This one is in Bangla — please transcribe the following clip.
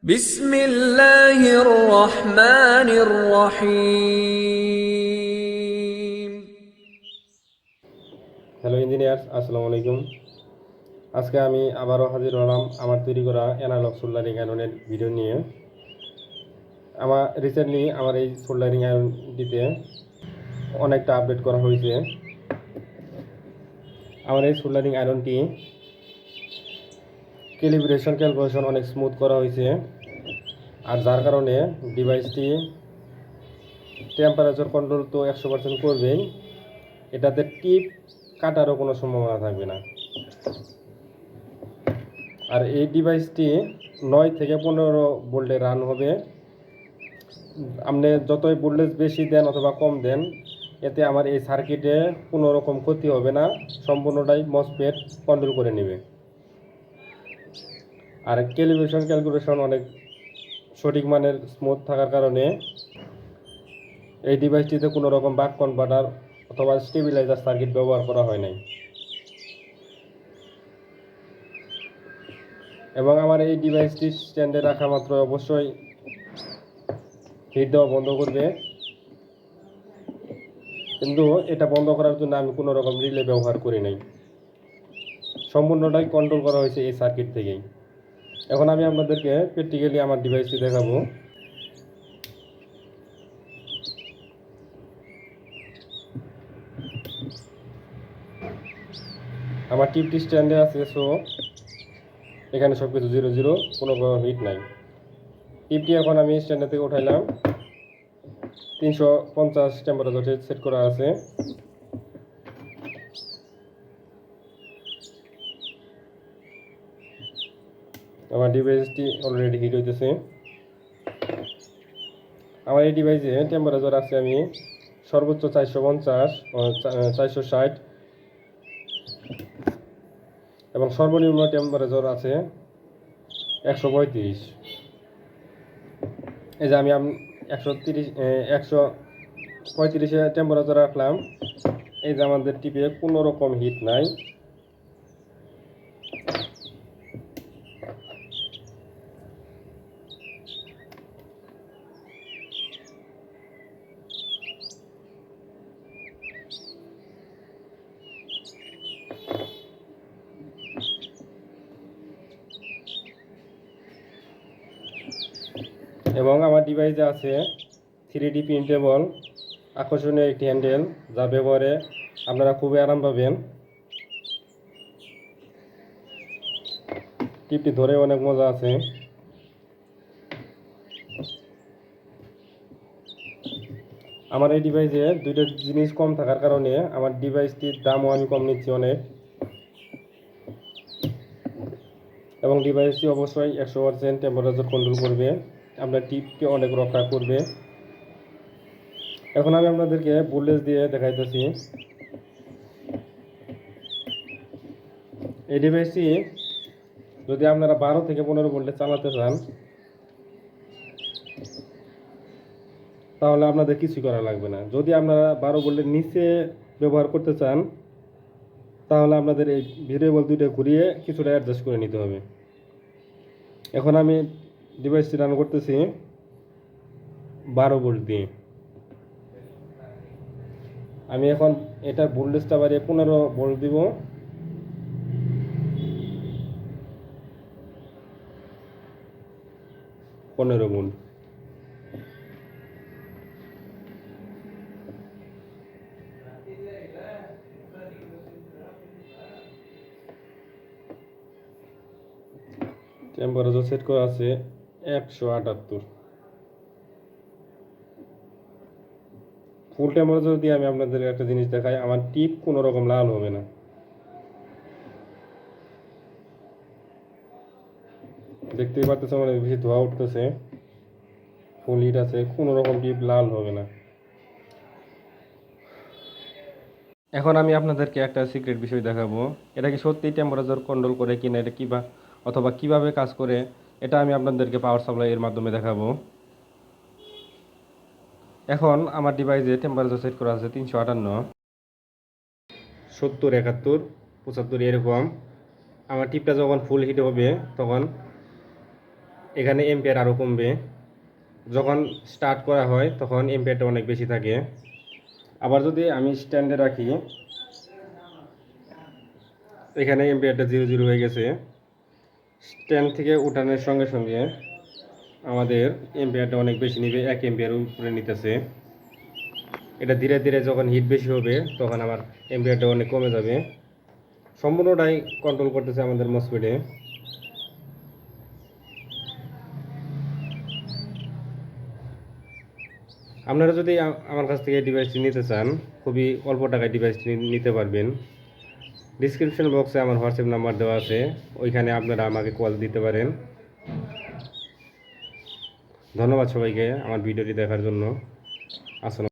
بسم الله الرحمن الرحيم হ্যালো ইঞ্জিনিয়ার্স, আসসালামু আলাইকুম। আজকে আমি আবারও হাজির হলাম আমার তৈরি করা অ্যানালগ সোল্ডারিং আয়রনের ভিডিও নিয়ে। আমার রিসেন্টলি আমার এই সোল্ডারিং আয়রনটিতে অনেকটা আপডেট করা হয়েছে। আমার এই সোল্ডারিং আয়রনটি ক্যালকুলেশন অনেক স্মুথ করা হয়েছে, আর যার কারণে ডিভাইসটি টেম্পারেচার কন্ট্রোল তো 100% করবেই, এটাতে টিপ কাটারও কোনো সম্ভাবনা থাকবে না। আর এই ডিভাইসটি 9 থেকে 15 ভোল্টে রান হবে। আপনি যতই ভোল্টেজ বেশি দেন অথবা কম দেন, এতে আমার এই সার্কিটে কোনো রকম ক্ষতি হবে না, সম্পূর্ণটাই মসফেট কন্ট্রোল করে নেবে। আর ক্যালকুলেশন অনেক সঠিক মানের স্মুথ থাকার কারণে এই ডিভাইসটিতে কোনো রকম বাক কনভার্টার অথবা স্টেবিলাইজার সার্কিট ব্যবহার করা হয় নাই। এবং আমার এই ডিভাইসটি স্ট্যান্ডে রাখা মাত্র অবশ্যই হিট দেওয়া বন্ধ করবে, কিন্তু এটা বন্ধ করার জন্য আমি কোনো রকম রিলে ব্যবহার করি নাই, সম্পূর্ণটাই কন্ট্রোল করা হয়েছে এই সার্কিট থেকেই। এখন আমি আপনাদেরকে প্র্যাকটিক্যালি আমার ডিভাইসটি দেখাবো। আমার টিপটি স্ট্যান্ডে আছে, সো এখানে সব কিছু 0 0, কোনো হিট নাই। টিপটি এখন আমি স্ট্যান্ডে থেকে উঠাইলাম, 350 টেম্পারেচার সেট করা আছে। আমার ডিভাইসটি অলরেডি হিট হইতেছে। আমার এই ডিভাইসে টেম্পারেচার আছে আমি সর্বোচ্চ 450, 460 এবং সর্বনিম্ন টেম্পারেচার আছে 135। এই যে আমি 135 টেম্পারেচার রাখলাম। এই যে আমাদের টিপে কোনো রকম হিট নাই। এবং আমার ডিভাইসে আছে 3D প্রিন্টেবল আকর্ষণীয় একটি হ্যান্ডেল, যা ব্যবহারে আপনারা খুবই আরাম পাবেন। টিপটি ধরে অনেক মজা আছে। আমার এই ডিভাইসে দুইটা জিনিস কম থাকার কারণে আমার ডিভাইসটির দামও আমি কম নিচ্ছি অনেক, এবং ডিভাইসটি অবশ্যই 100% টেম্পারেচার কন্ট্রোল করবে, আপনার টিপকে অনেক রক্ষা করবে। এখন আমি আপনাদেরকে ভোল্টেজ দিয়ে দেখাইতেছি। এই ডিভাইসটি যদি আপনারা 12 থেকে 15 ভোল্টে চালাতে চান, তাহলে আপনাদের কিছু করা লাগবে না। যদি আপনারা 12 ভোল্টের নিচে ব্যবহার করতে চান, তাহলে আপনাদের এই ভেরিয়েবল দুইটা ঘুরিয়ে কিছুটা অ্যাডজাস্ট করে নিতে হবে। এখন আমি ডিভাইসটি রান করতেছি 12 ভোল্ট দিয়ে। আমি এখন এটার ভোল্টেজটা বাড়িয়ে 15 ভোল্ট দিব। পনেরো ভোল্ট। টেম্পারেচার সেট করা আছে 178। ফুল টেম্পারেচার দিয়ে আমি আপনাদের একটা জিনিস দেখাই, আমার টিপ কোনো রকম লাল হবে না। দেখতেই পাচ্ছেন অনেক বেশি ধোয়া উঠতেছে, ফুল হিট আছে, কোনো রকম টিপ লাল হবে না। এখন আমি আপনাদেরকে একটা সিক্রেট বিষয় দেখাবো। এটা কি সত্যি টেম্পারেচার কন্ট্রোল করে কিনা, এটা অথবা কিভাবে কাজ করে, এটা আমি আপনাদেরকে পাওয়ার সাপ্লাই এর মাধ্যমে দেখাবো। এখন আমার ডিভাইসে টেম্পারেচার সেট করা আছে 358, 70, 71, 75 এরকম। আমার টিপটা যখন ফুল হিট হবে তখন এখানে এম্পিয়ার আরও কমবে। যখন স্টার্ট করা হয় তখন এম্পিয়ারটা অনেক বেশি থাকে। আবার যদি আমি স্ট্যান্ডে রাখি, এখানে এম্পিয়ারটা 0 হয়ে গেছে। স্ট্যান্ড থেকে উঠানোর সঙ্গে সঙ্গে আমাদের এম্পিয়ারটা অনেক বেশি নিবে, 1 এম্পিয়ার উপরে নিতেছে। এটা ধীরে ধীরে যখন হিট বেশি হবে তখন আমার এম্পিয়ারটা অনেক কমে যাবে। সম্পূর্ণটাই কন্ট্রোল করতেছে আমাদের মসফেটে। আপনারা যদি আমার কাছ থেকে এই ডিভাইসটি নিতে চান, খুবই অল্প টাকায় ডিভাইসটি নিতে পারবেন। ডিসক্রিপশন বক্সে আমার হোয়াটসঅ্যাপ নাম্বার দেওয়া আছে, ওইখানে আপনারা আমাকে কল দিতে পারেন। ধন্যবাদ সবাইকে আমার ভিডিওটি দেখার জন্য। আসসালাম।